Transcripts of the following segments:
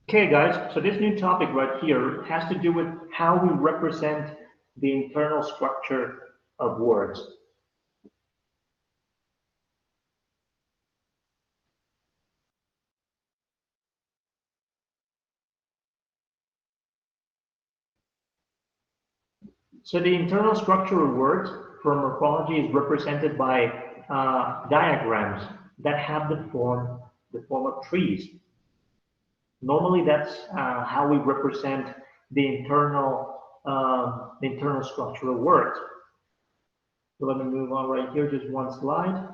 Okay, guys, so this new topic right here has to do with how we represent the internal structure of words. So the internal structure of words for morphology is represented by diagrams that have the form of trees. Normally, that's how we represent the internal structure of words. So let me move on right here, just one slide.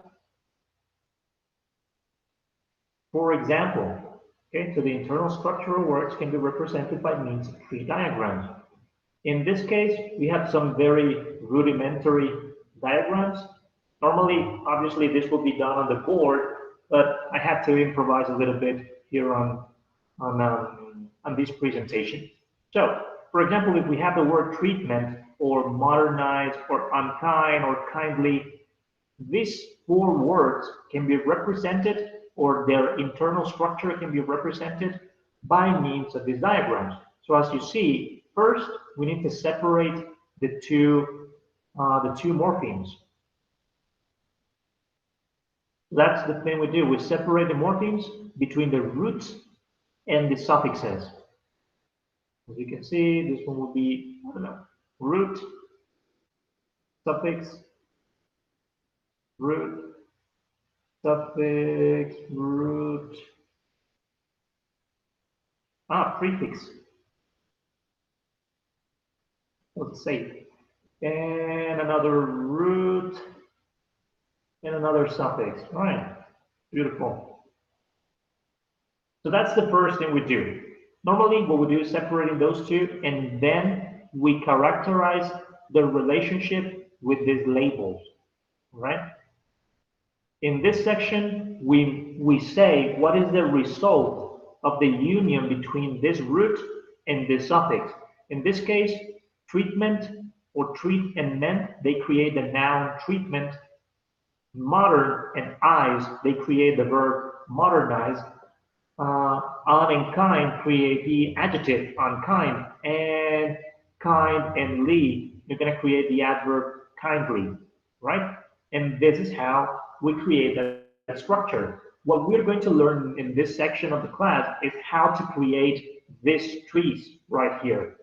For example, okay, so the internal structure of words can be represented by means of tree diagrams. In this case, we have some very rudimentary diagrams. Normally, obviously, this will be done on the board, but I had to improvise a little bit here on this presentation. So, for example, if we have the word treatment or modernize or unkind or kindly, these four words can be represented or their internal structure can be represented by means of these diagrams. So as you see, first we need to separate the two morphemes. That's the thing we do. We separate the morphemes between the roots and the suffixes. As you can see, this one will be, I don't know, root, suffix, root, suffix, root, prefix. Let's say, and another root, and another suffix. All right, beautiful. So that's the first thing we do. Normally, what we do is separating those two, and then we characterize the relationship with these labels. All right. In this section, we say what is the result of the union between this root and this suffix. In this case, treatment or treat and ment, they create the noun treatment. Modern and eyes, they create the verb modernize. On and kind create the adjective unkind, and kind and ly, you're going to create the adverb kindly, right? And this is how we create that structure. What we're going to learn in this section of the class is how to create these trees right here.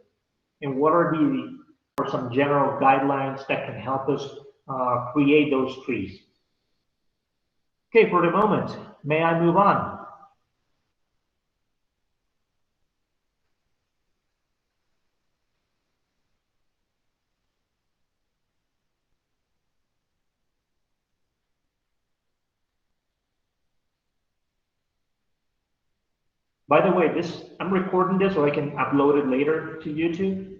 And what are some general guidelines that can help us create those trees. Okay, for the moment, may I move on? By the way, I'm recording this so I can upload it later to YouTube.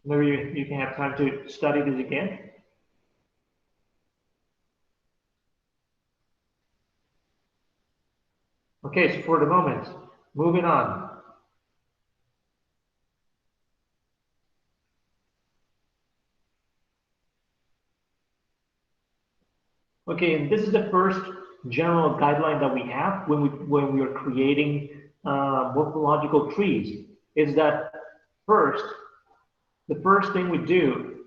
Maybe you can have time to study this again. Okay, so for the moment, moving on. Okay, and this is the first general guideline that we have when we are creating morphological trees. Is that the first thing we do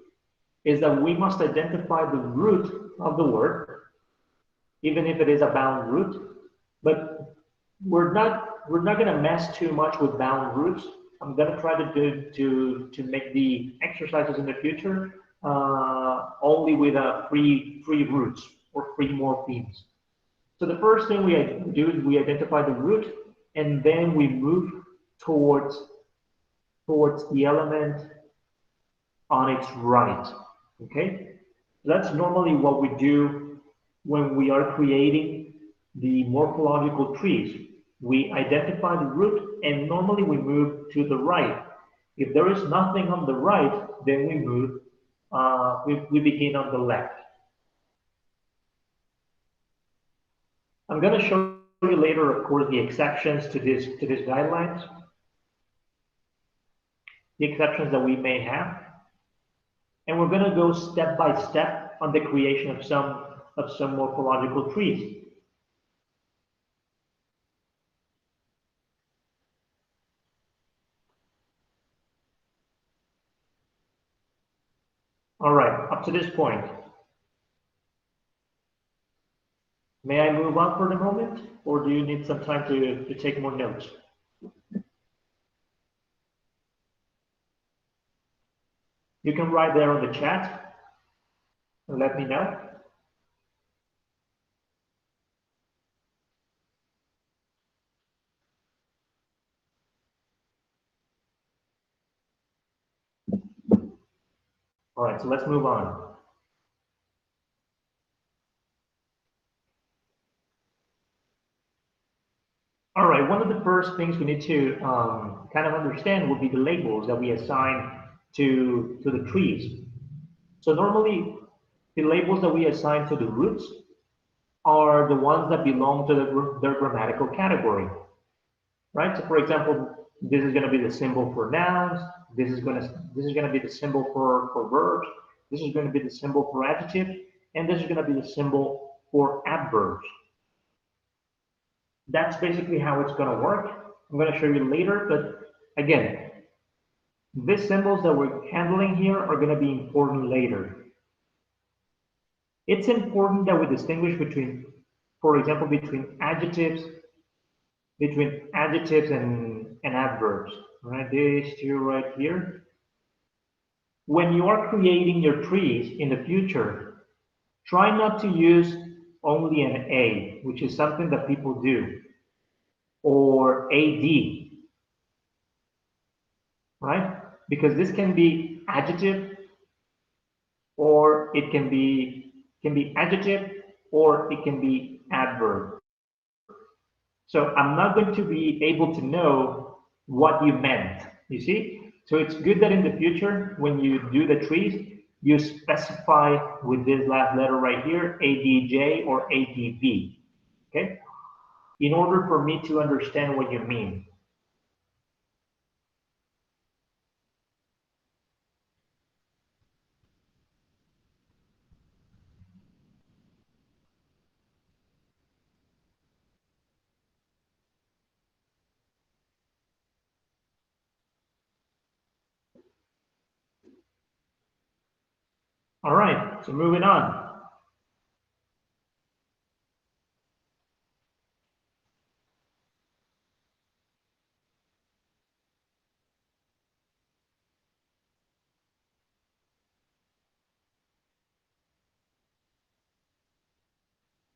is that we must identify the root of the word, even if it is a bound root. But we're not going to mess too much with bound roots. I'm going to try to make the exercises in the future only with free roots or free morphemes. So the first thing we do is we identify the root, and then we move towards the element on its right. Okay, that's normally what we do when we are creating the morphological trees. We identify the root, and normally we move to the right. If there is nothing on the right, then we move. We begin on the left. I'm going to show you later, of course, the exceptions to this guidelines, the exceptions that we may have, and we're going to go step by step on the creation of some morphological trees. up to this point? May I move on for the moment, or do you need some time to take more notes? You can write there on the chat and let me know. All right, so let's move on. All right, one of the first things we need to kind of understand would be the labels that we assign to the trees. So normally, the labels that we assign to the roots are the ones that belong to their grammatical category, right? So for example, this is going to be the symbol for nouns. This is going to be the symbol for verbs. This is going to be the symbol for adjectives, and this is going to be the symbol for adverbs. That's basically how it's going to work. I'm going to show you later, but again, these symbols that we're handling here are going to be important later. It's important that we distinguish between, for example, between adjectives and adverbs. Right, these two right here. When you are creating your trees in the future, try not to use only an A, which is something that people do, or AD, right? Because this can be adjective, or it can be adjective, or it can be adverb. So I'm not going to be able to know what you meant, you see? So it's good that in the future, when you do the trees, you specify with this last letter right here, ADJ or ADB, okay? In order for me to understand what you mean. All right, so moving on.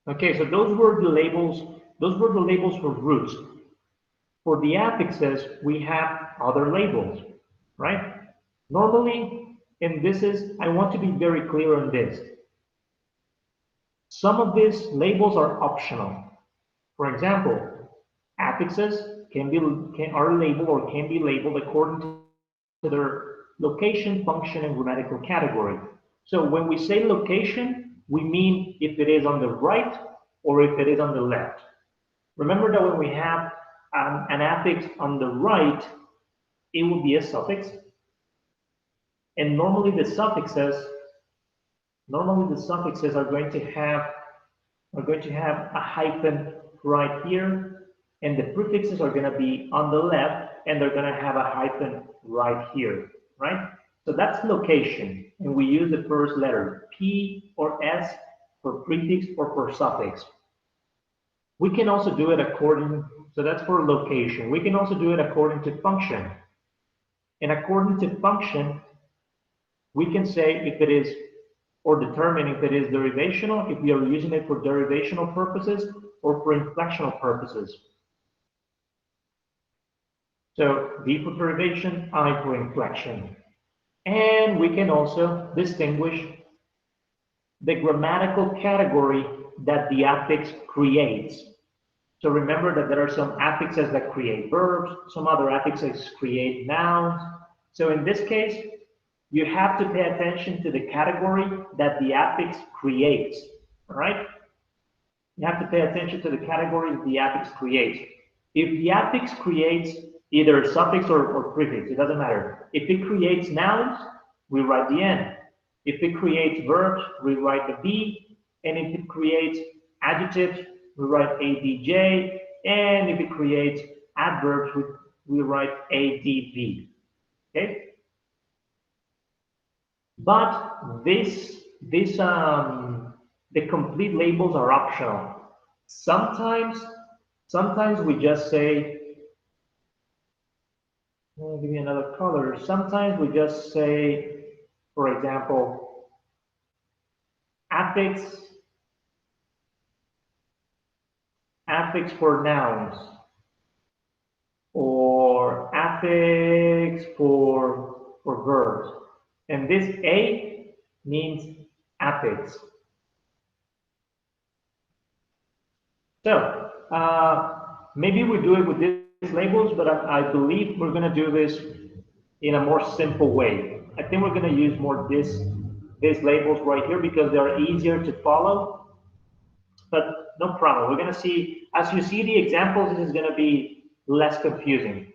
Okay, so those were the labels for roots. For the affixes, we have other labels, right? Normally, and this is, I want to be very clear on this. Some of these labels are optional. For example, affixes are labeled or can be labeled according to their location, function, and grammatical category. So when we say location, we mean if it is on the right or if it is on the left. Remember that when we have an affix on the right, it will be a suffix. And normally the suffixes are going to have a hyphen right here, and the prefixes are going to be on the left, and they're going to have a hyphen right here, right? So that's location, and we use the first letter, P or S, for prefix or for suffix. We can also do it so that's for location. We can also do it according to function. And according to function, we can say if it is, or determine if it is derivational, if we are using it for derivational purposes or for inflectional purposes. So D for derivation, I for inflection. And we can also distinguish the grammatical category that the affix creates. So remember that there are some affixes that create verbs, some other affixes create nouns. So in this case, you have to pay attention to the category that the affix creates, all right? You have to pay attention to the category that the affix creates. If the affix creates either a suffix or prefix, it doesn't matter. If it creates nouns, we write the N. If it creates verbs, we write the B. And if it creates adjectives, we write ADJ. And if it creates adverbs, we write ADV, okay? But this the complete labels are optional. Sometimes we just say, give me another color. Sometimes we just say, for example, affix for nouns, or affix for verbs. And this A means affix. So maybe we do it with these labels, but I believe we're going to do this in a more simple way. I think we're going to use more these labels right here because they're easier to follow. But no problem. We're going to see, as you see the examples, this is going to be less confusing.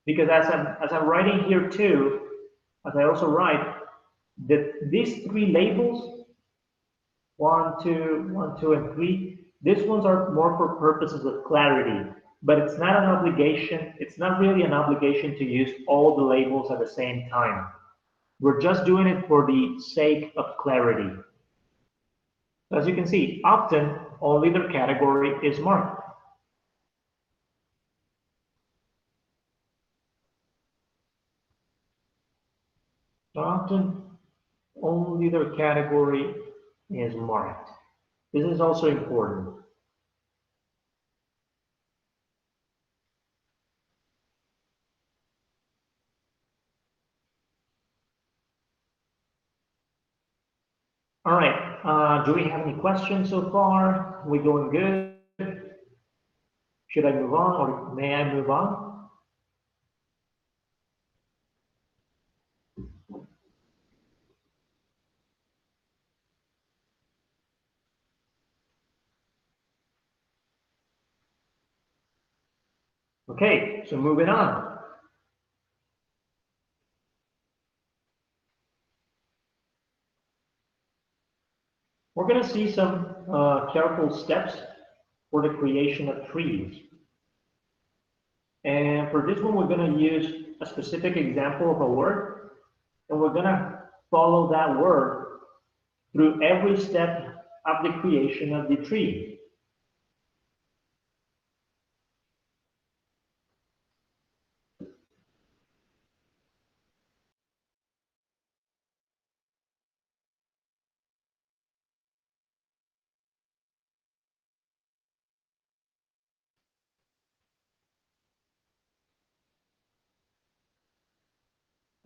Because as I'm writing here too, as I also write, that these three labels, 1, 2, and 3, these ones are more for purposes of clarity, but it's not an obligation. It's not really an obligation to use all the labels at the same time. We're just doing it for the sake of clarity. As you can see, often only their category is marked. So often only their category is marked. This is also important. All right, do we have any questions so far? We going good? Should I move on or may I move on? Okay, so moving on. We're going to see some careful steps for the creation of trees. And for this one, we're going to use a specific example of a word, and we're going to follow that word through every step of the creation of the tree.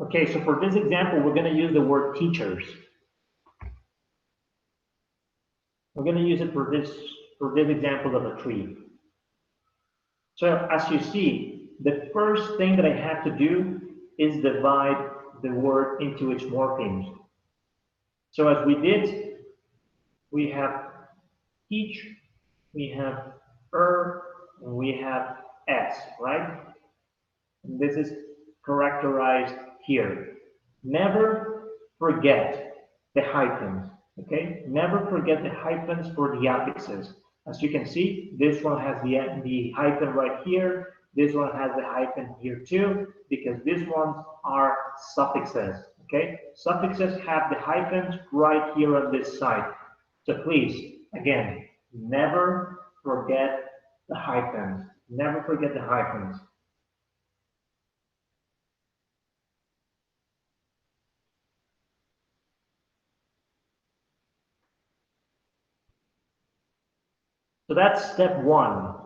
Okay, so for this example, we're going to use the word teachers. We're going to use it for this example of a tree. So as you see, the first thing that I have to do is divide the word into its morphemes. So as we did, we have teach, we have and we have s, right? And this is characterized here. Never forget the hyphens, okay? Never forget the hyphens for the affixes. As you can see, this one has the hyphen right here. This one has the hyphen here too, because these ones are suffixes, okay? Suffixes have the hyphens right here on this side. So please, again, never forget the hyphens. Never forget the hyphens. So that's step one.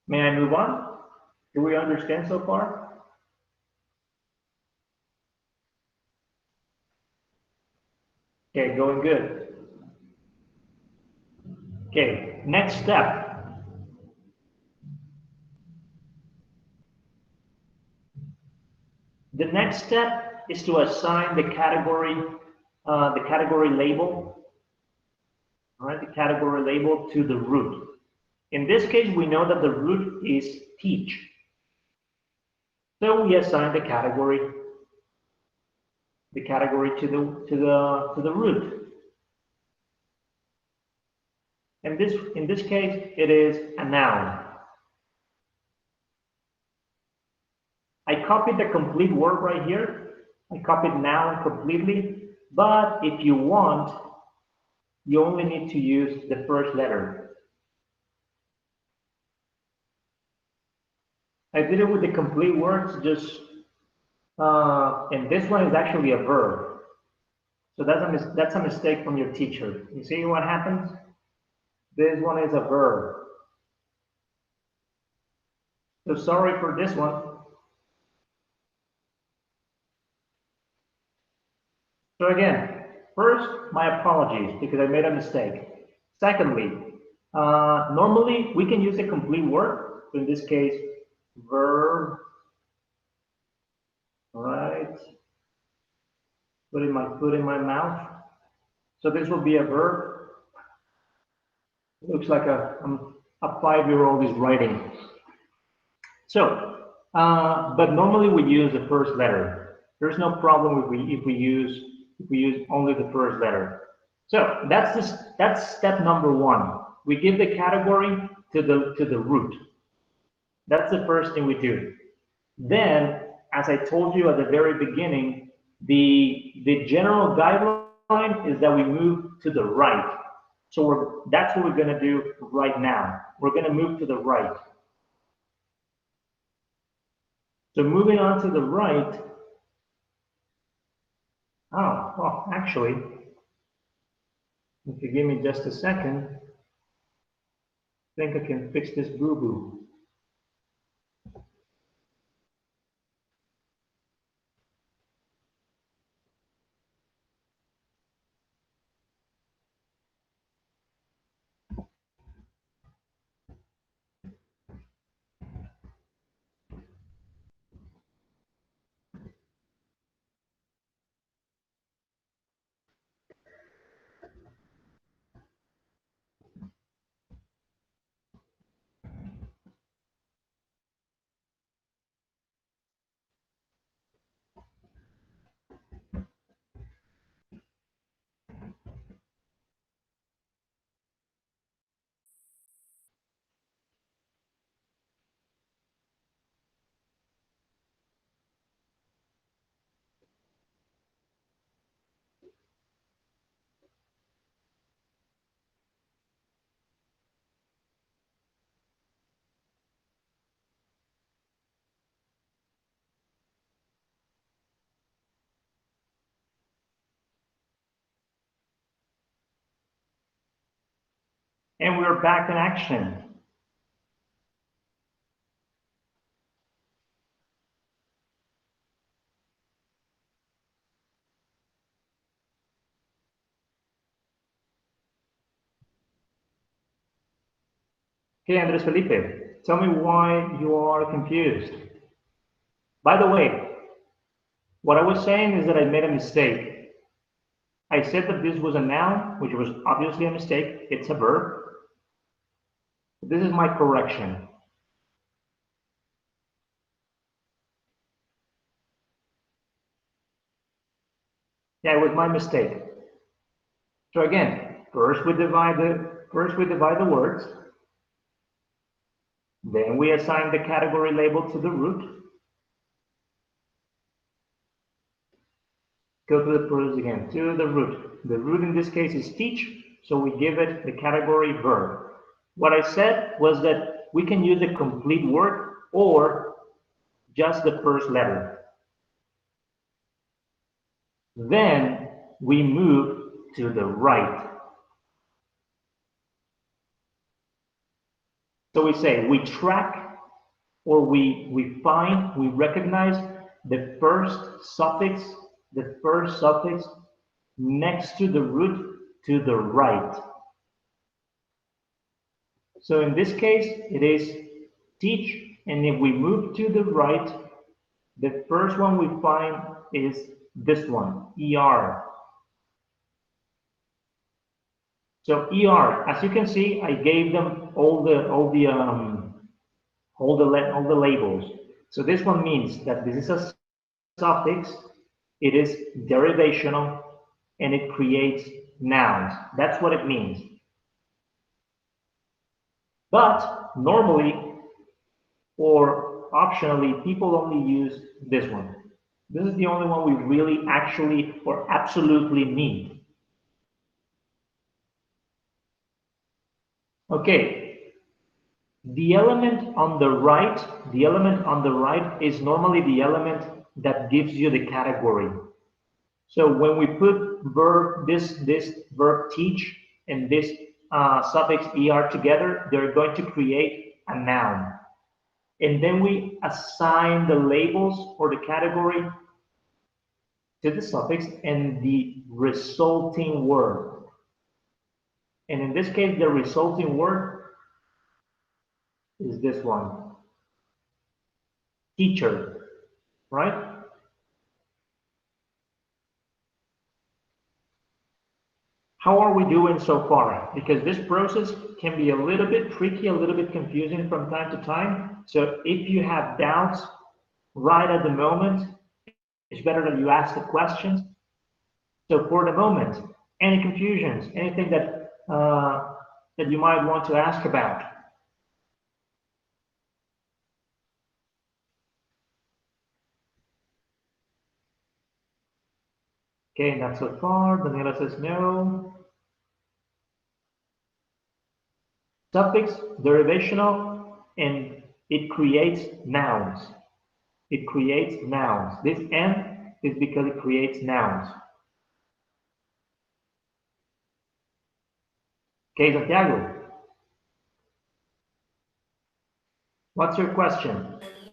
May I move on? Do we understand so far? Okay, going good. Okay, next step. The next step is to assign the category label, all right, the category label to the root. In this case, we know that the root is teach. So we assign the category to the root. And in this case, it is a noun. I copied the complete word right here. I copied noun completely. But if you want, you only need to use the first letter. I did it with the complete words, just, and this one is actually a verb. So that's a mistake from your teacher. You see what happens? This one is a verb. So sorry for this one. So again, first, my apologies because I made a mistake. Secondly, normally we can use a complete word. So in this case, verb, right? Putting my foot in my mouth. So this will be a verb. It looks like a 5-year-old is writing. So, but normally we use the first letter. There's no problem if we use only the first letter. So that's step number one. We give the category to the root. That's the first thing we do. Then, as I told you at the very beginning, the general guideline is that we move to the right. So that's what we're going to do right now. We're going to move to the right. So moving on to the right. Oh, well, actually, if you give me just a second, I think I can fix this boo-boo. And we're back in action. Okay, Andres Felipe, tell me why you are confused. By the way, what I was saying is that I made a mistake. I said that this was a noun, which was obviously a mistake. It's a verb. This is my correction. Yeah, it was my mistake. So again, first we divide the words. Then we assign the category label to the root. Go to the process again, to the root. The root in this case is teach, so we give it the category verb. What I said was that we can use a complete word or just the first letter. Then we move to the right. So we say we track or we find, we recognize the first suffix next to the root to the right. So in this case, it is teach, and if we move to the right, the first one we find is this one, ER. So ER, as you can see, I gave them all the labels. So this one means that this is a suffix, it is derivational, and it creates nouns. That's what it means. But normally or optionally, people only use this one. This is the only one we really actually or absolutely need. Okay, the element on the right, is normally the element that gives you the category. So when we put verb, this verb teach and this suffix er together, they're going to create a noun. And then we assign the labels or the category to the suffix and the resulting word. And in this case, the resulting word is this one, teacher, right? How are we doing so far? Because this process can be a little bit tricky, a little bit confusing from time to time. So if you have doubts right at the moment, it's better that you ask the questions. So for the moment, any confusions, anything that you might want to ask about? Okay, not so far. Daniela says no. Suffix, derivational, and it creates nouns. It creates nouns. This N is because it creates nouns. Okay, Santiago, what's your question?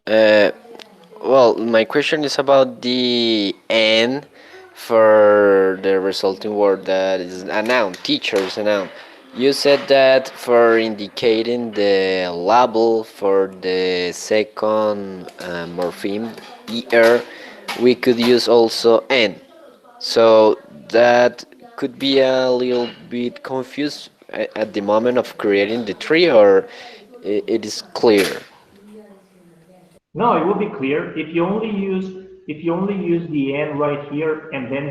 Uh, well, my question is about the N for the resulting word that is a noun. Teacher is a noun. You said that for indicating the label for the second morpheme, er, we could use also N. So that could be a little bit confused at the moment of creating the tree, or it is clear. No, it will be clear if you only use the N right here and then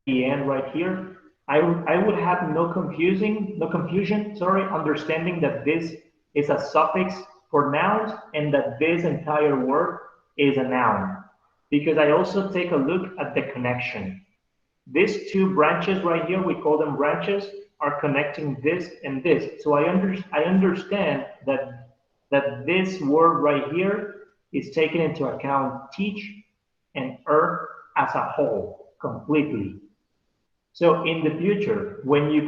the N right here. I would have no confusion, sorry, understanding that this is a suffix for nouns and that this entire word is a noun. Because I also take a look at the connection. These two branches right here, we call them branches, are connecting this and this. So I understand that this word right here is taken into account teach and as a whole completely. So in the future, when you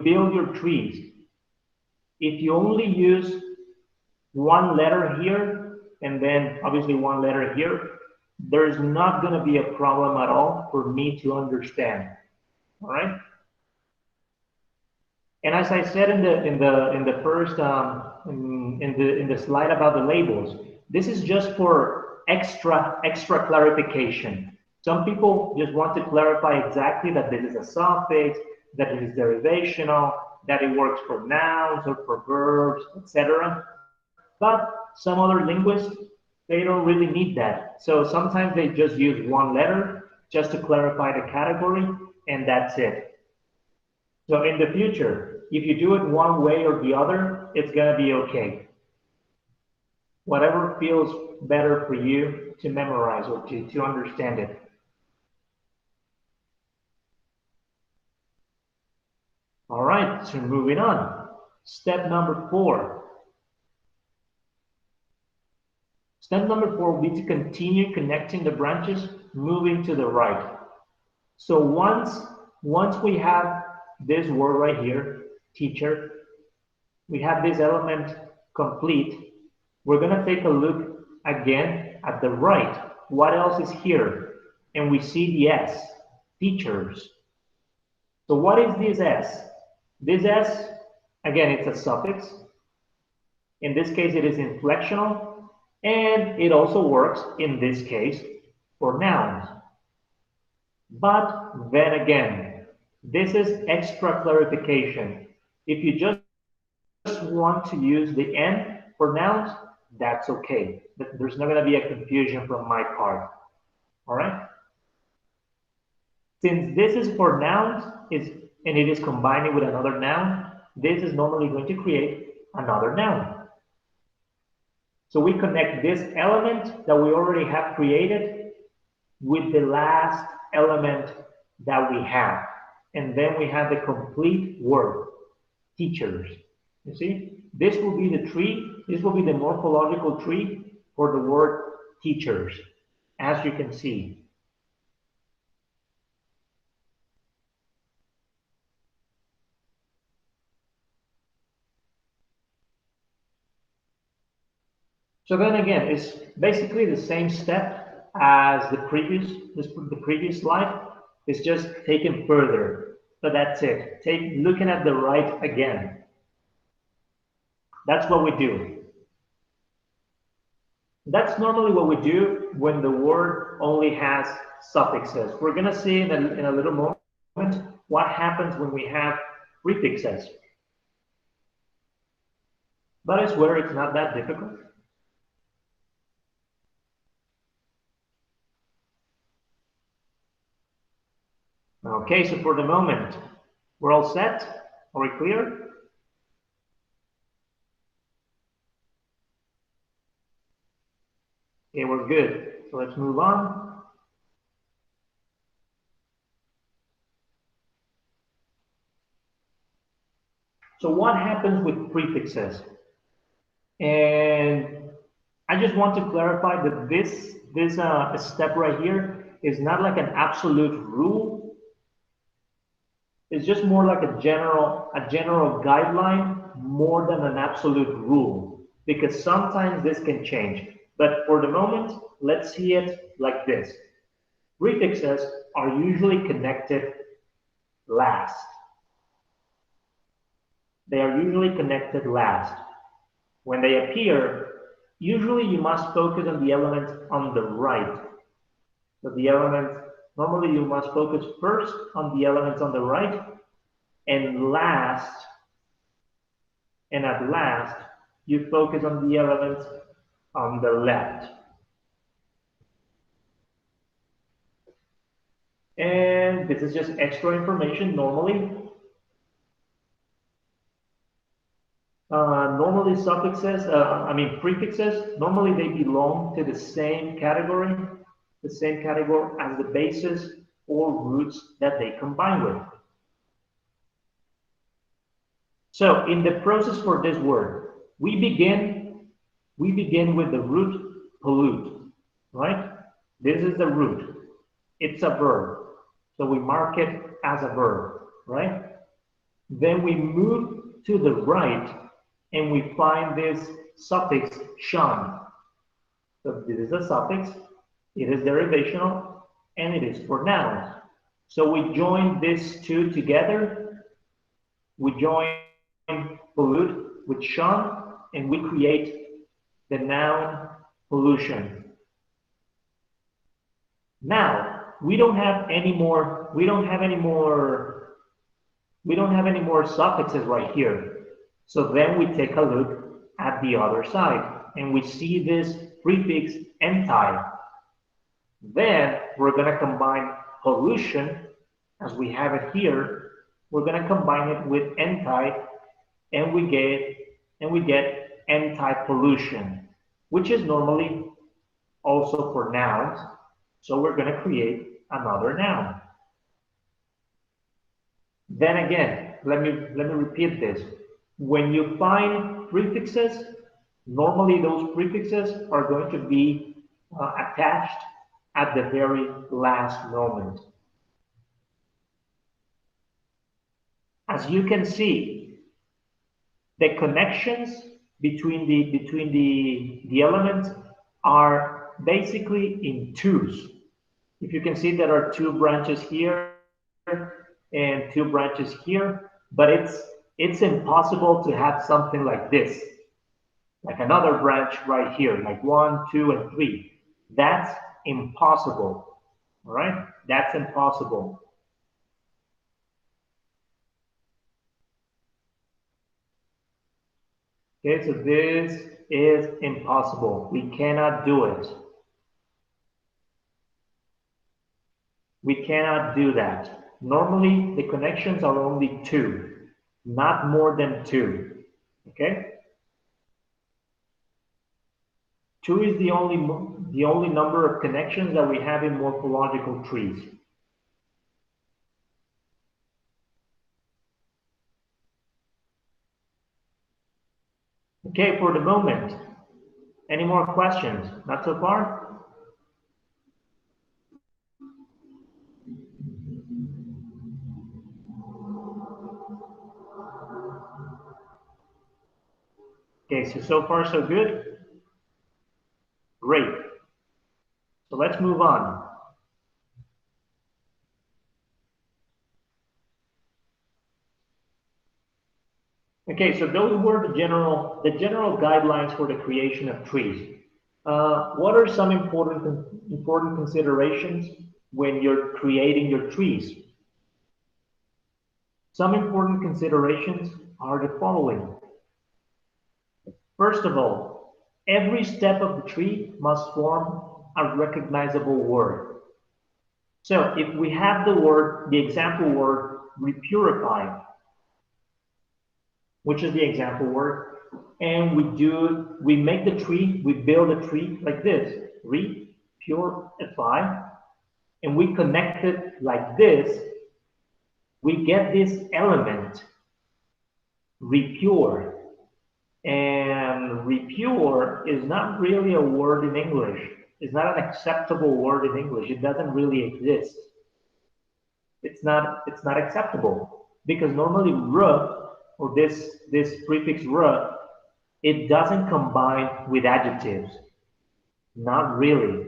build your trees, if you only use one letter here and then obviously one letter here, there's not going to be a problem at all for me to understand. All right. And as I said in the first in the slide about the labels, this is just for extra clarification. Some people just want to clarify exactly that this is a suffix, that it is derivational, that it works for nouns or for verbs, etc. But some other linguists, they don't really need that. So sometimes they just use one letter just to clarify the category, and that's it. So in the future, if you do it one way or the other, it's going to be okay. Whatever feels better for you to memorize or to understand it. All right, so moving on. Step number 4. Step number 4 will be to continue connecting the branches, moving to the right. So once we have this word right here, teacher, we have this element complete. We're going to take a look again at the right. What else is here? And we see the S, teachers. So what is this S? This S, again, it's a suffix. In this case, it is inflectional, and it also works, in this case, for nouns. But then again, this is extra clarification. If you just want to use the N for nouns, that's okay. There's not going to be a confusion from my part. All right? Since this is for nouns and it is combining with another noun, this is normally going to create another noun. So we connect this element that we already have created with the last element that we have. And then we have the complete word, teachers. You see, this will be the tree, this will be the morphological tree for the word teachers, as you can see. So then again, it's basically the same step as the previous slide. It's just taken further. But that's it. Looking at the right again. That's what we do. That's normally what we do when the word only has suffixes. We're going to see in a little moment what happens when we have prefixes. But I swear it's not that difficult. Okay, so for the moment, we're all set. Are we clear? Okay, we're good. So let's move on. So what happens with prefixes? And I just want to clarify that this step right here is not like an absolute rule. It's just more like a general guideline more than an absolute rule, because sometimes this can change. But for the moment, let's see it like this. Prefixes are usually connected last. They are usually connected last. When they appear, usually you must focus on the element on the right. So the element, normally you must focus first on the elements on the right, and last, and at last, you focus on the elements on the left. And this is just extra information normally. Normally prefixes, normally they belong to the same category as the bases or roots that they combine with. So in the process for this word, we begin with the root pollute, right? This is the root. It's a verb. So we mark it as a verb, right? Then we move to the right and we find this suffix shun. So this is a suffix, it is derivational, and it is for nouns. So we join these two together, we join pollute with shun, and we create the noun pollution. Now, we don't have any more suffixes right here. So then we take a look at the other side and we see this prefix anti. Then we're going to combine pollution as we have it here. We're going to combine it with anti, and we get anti-pollution, which is normally also for nouns. So we're going to create another noun. Then again, let me repeat this. When you find prefixes, normally those prefixes are going to be attached at the very last moment. As you can see, the connections between the elements are basically in twos. If you can see, there are two branches here and two branches here, but it's impossible to have something like this, like another branch right here, like 1, 2, and 3. That's impossible. All right, that's impossible. Okay, so this is impossible. We cannot do it. We cannot do that. Normally, the connections are only two, not more than two. Okay? 2 is the only number of connections that we have in morphological trees. Okay, for the moment. Any more questions? Not so far? Okay, so far so good? Great. So let's move on. Okay, so those were the general guidelines for the creation of trees. What are some important considerations when you're creating your trees? Some important considerations are the following. First of all, every step of the tree must form a recognizable word. So if we have the example word repurify, which is the example word, and we make the tree, we build a tree like this, repurify, and we connect it like this, we get this element, repure. And repure is not really a word in English. It's not an acceptable word in English. It doesn't really exist. It's not acceptable because normally r, or this prefix r, it doesn't combine with adjectives. Not really.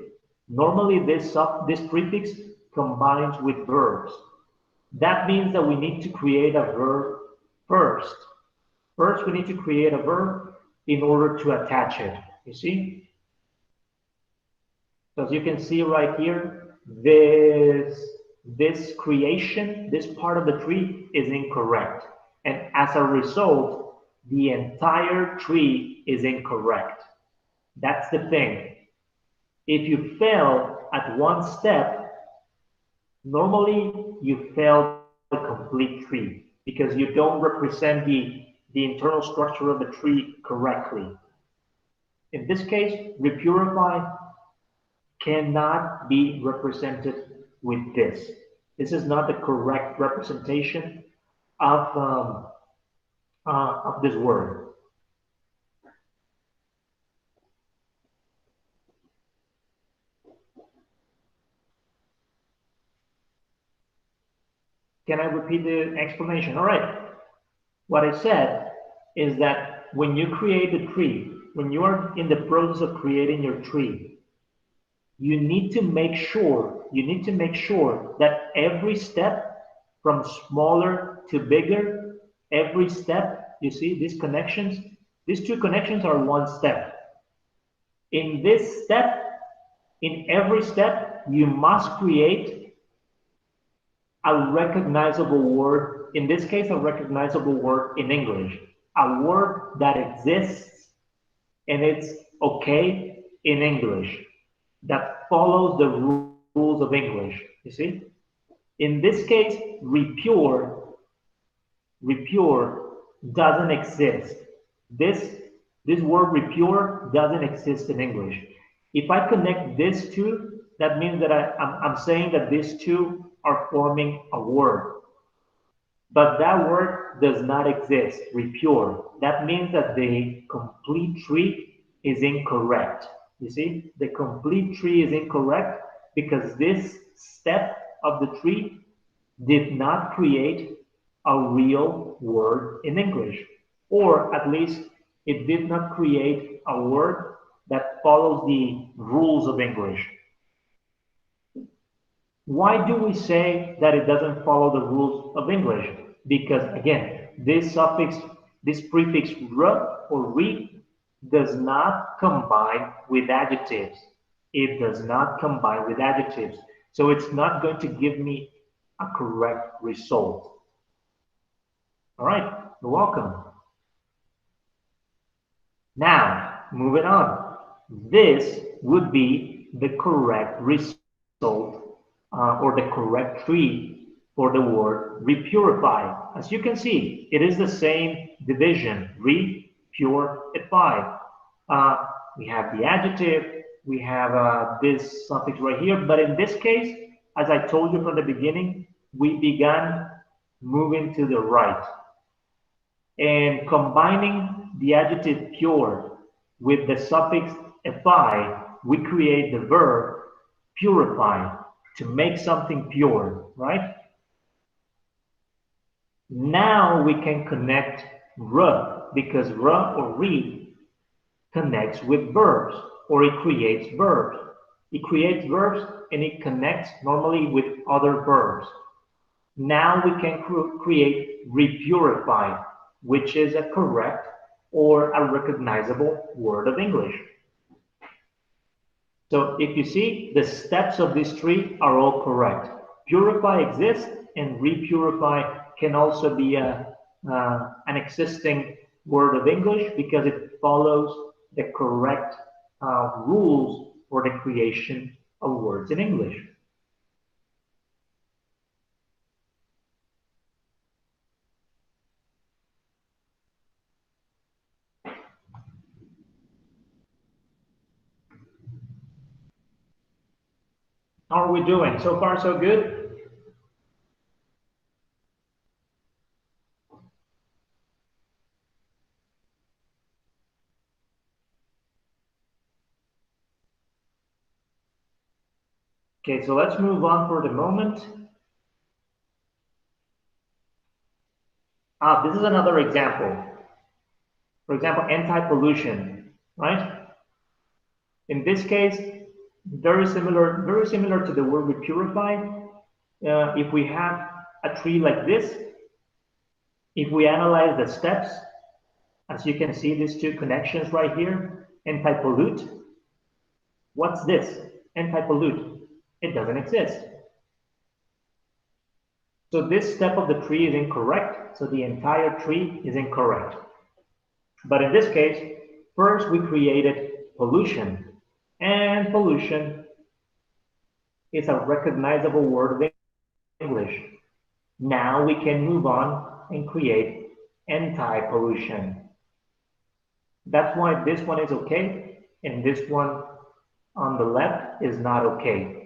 Normally this prefix combines with verbs. That means that we need to create a verb first. First, we need to create a verb in order to attach it. You see? So as you can see right here, this creation, this part of the tree is incorrect. And as a result, the entire tree is incorrect. That's the thing. If you fail at one step, normally you fail the complete tree because you don't represent the internal structure of the tree correctly. In this case, repurify cannot be represented with this. This is not the correct representation of this word. Can I repeat the explanation? All right. What I said is that when you create a tree, when you are in the process of creating your tree, you need to make sure that every step from smaller to bigger, every step, you see these connections, these two connections are one step. In this step, in every step, you must create a recognizable word, in this case, a recognizable word in English, a word that exists and it's okay in English, that follows the rules of English, you see? In this case, repure doesn't exist. This word repure doesn't exist in English. If I connect these two, that means that I'm saying that these two are forming a word. But that word does not exist, repure. That means that the complete tree is incorrect. You see, the complete tree is incorrect because this step of the tree did not create a real word in English, or at least it did not create a word that follows the rules of English. Why do we say that it doesn't follow the rules of English? Because again, this prefix r or re does not combine with adjectives. It does not combine with adjectives. So it's not going to give me a correct result. All right, you're welcome. Now, moving on. This would be the correct result or the correct tree for the word repurify. As you can see, it is the same division, repurify. we have the adjective, we have this suffix right here. But in this case, as I told you from the beginning, we began moving to the right. And combining the adjective pure with the suffix "-fi", we create the verb purify, to make something pure, right? Now we can connect r, because r or re connects with verbs, or it creates verbs. It creates verbs and it connects normally with other verbs. Now we can create repurify, which is a correct or a recognizable word of English. So if you see, the steps of this tree are all correct. Purify exists, and repurify can also be an existing word of English because it follows the correct rules for the creation of words in English. How are we doing? So far, so good? Okay, so let's move on for the moment. This is another example. For example, anti-pollution, right? In this case, very similar to the word we purify. If we have a tree like this, if we analyze the steps, as you can see, these two connections right here, anti-pollute. What's this? Anti-pollute. It doesn't exist. So this step of the tree is incorrect. So the entire tree is incorrect. But in this case, first we created pollution. And pollution is a recognizable word of English. Now we can move on and create anti-pollution. That's why this one is okay, and this one on the left is not okay.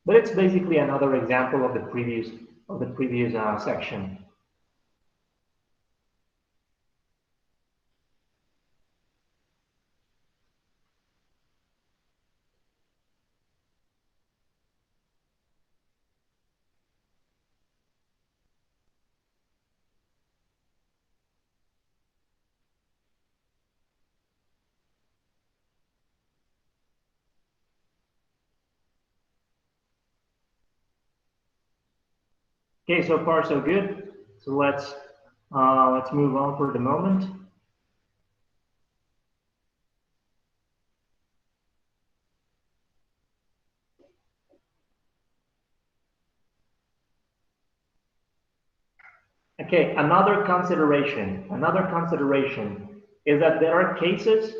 But it's basically another example of the previous section. Okay, so far so good. So let's move on for the moment. Okay, another consideration is that there are cases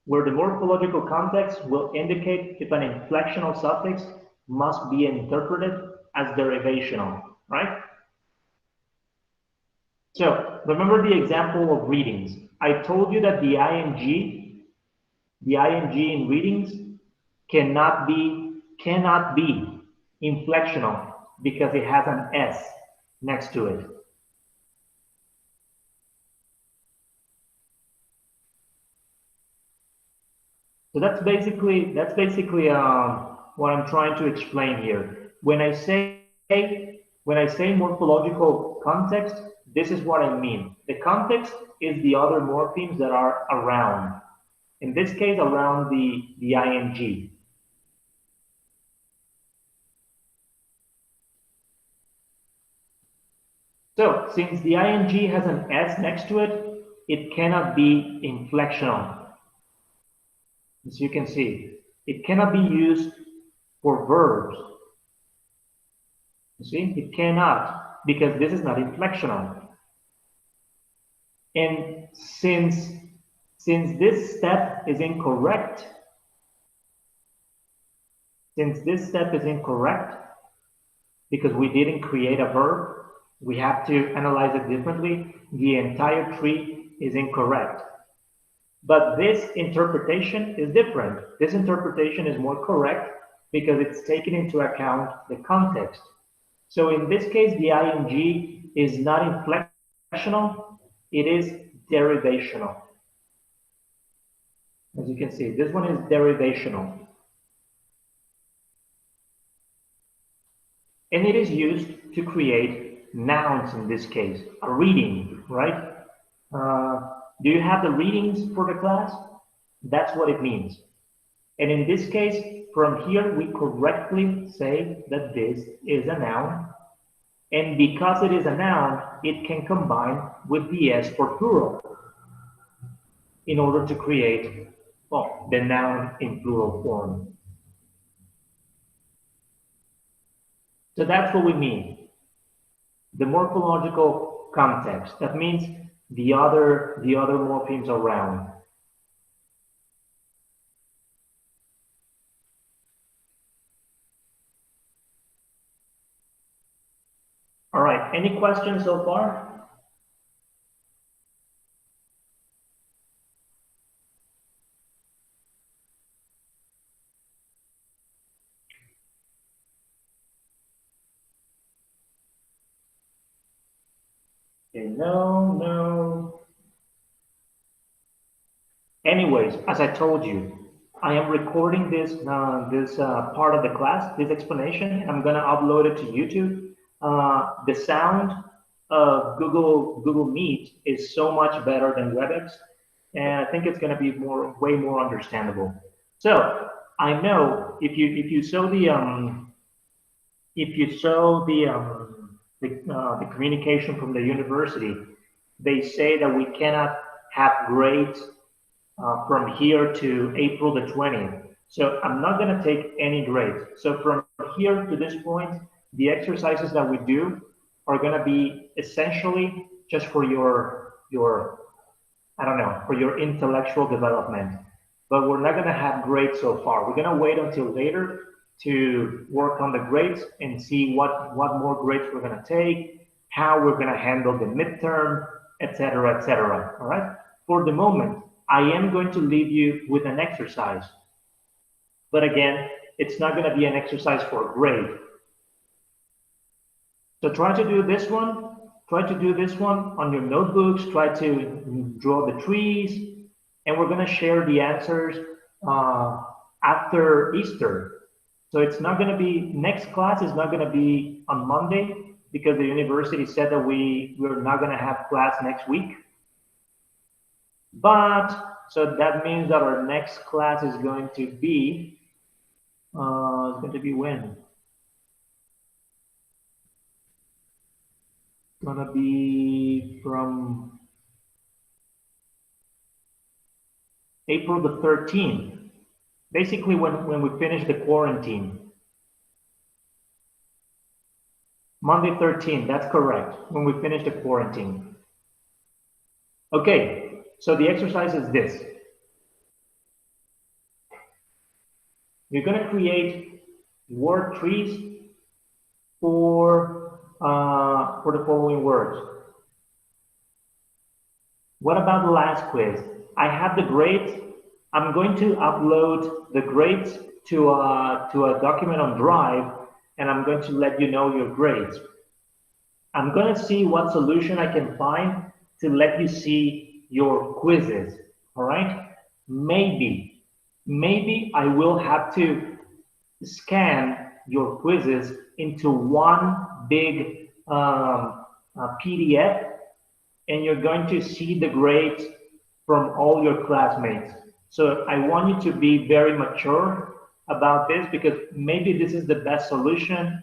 where the morphological context will indicate if an inflectional suffix must be interpreted as derivational, right? So remember the example of readings. I told you that the ing in readings cannot be inflectional because it has an S next to it. So that's basically what I'm trying to explain here. When I say morphological context, this is what I mean. The context is the other morphemes that are around. In this case, around the ing. So since the ing has an S next to it, it cannot be inflectional. As you can see, it cannot be used for verbs. You see, it cannot, because this is not inflectional. And since this step is incorrect, because we didn't create a verb, We have to analyze it differently. The entire tree is incorrect. But this interpretation is different. This interpretation is more correct because it's taken into account the context. So in this case, the ing is not inflectional, it is derivational. As you can see, this one is derivational. And it is used to create nouns in this case, a reading, right? Do you have the readings for the class? That's what it means. And in this case, from here, we correctly say that this is a noun. And because it is a noun, it can combine with the S for plural in order to create, well, the noun in plural form. So that's what we mean. The morphological context. That means the other morphemes around. All right, any questions so far? Okay, no. Anyways, as I told you, I am recording this part of the class, this explanation, and I'm gonna upload it to YouTube. The sound of Google Meet is so much better than WebEx, and I think it's gonna be way more understandable. So I know if you saw the communication from the university, they say that we cannot have grades from here to April the 20th. So I'm not going to take any grades. So from here to this point, the exercises that we do are going to be essentially just for your I don't know, for your intellectual development. But we're not going to have grades so far. We're going to wait until later to work on the grades and see what more grades we're going to take, how we're going to handle the midterm, etc., etc. All right. For the moment, I am going to leave you with an exercise. But again, it's not going to be an exercise for a grade. So try to do this one. Try to do this one on your notebooks. Try to draw the trees. And we're going to share the answers after Easter. So it's not going to be, next class is not going to be on Monday because the university said that we're not going to have class next week. But, so that means that our next class is going to be, when? It's going to be from April the 13th. Basically when we finish the quarantine. Monday 13th, that's correct, when we finish the quarantine. Okay, so the exercise is this. You're going to create word trees for the following words. What about the last quiz? I have the grades. I'm going to upload the grades to a document on Drive, and I'm going to let you know your grades. I'm going to see what solution I can find to let you see your quizzes, all right? Maybe I will have to scan your quizzes into one big PDF, and you're going to see the grades from all your classmates. So I want you to be very mature about this because maybe this is the best solution,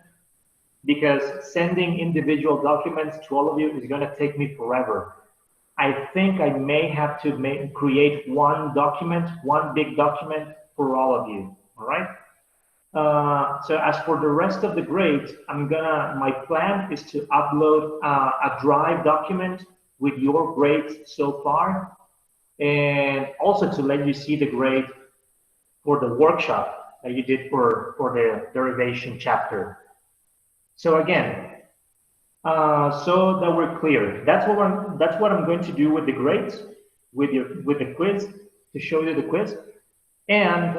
because sending individual documents to all of you is going to take me forever. I think I may have to create one document, one big document for all of you, all right? So as for the rest of the grades, my plan is to upload a Drive document with your grades so far, and also to let you see the grade for the workshop that you did for the derivation chapter. So again, So that we're clear. That's what I'm going to do with the grades, with the quiz, to show you the quiz, and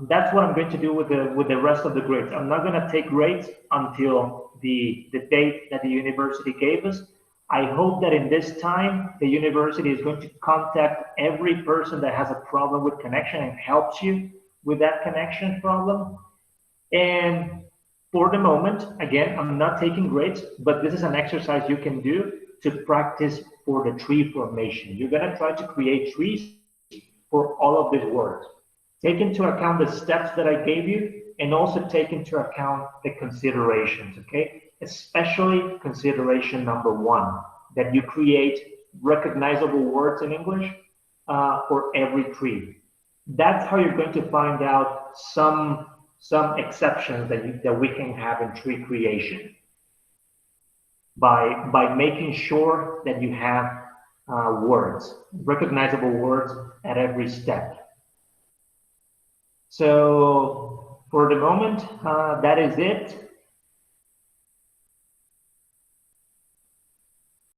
that's what I'm going to do with the rest of the grades. I'm not going to take grades until the date that the university gave us. I hope that in this time the university is going to contact every person that has a problem with connection and helps you with that connection problem. And for the moment, again, I'm not taking grades, but this is an exercise you can do to practice for the tree formation. You're going to try to create trees for all of these words. Take into account the steps that I gave you and also take into account the considerations, okay? Especially consideration number one, that you create recognizable words in English for every tree. That's how you're going to find out some exceptions that we can have in tree creation by making sure that you have words, recognizable words at every step. So for the moment, that is it.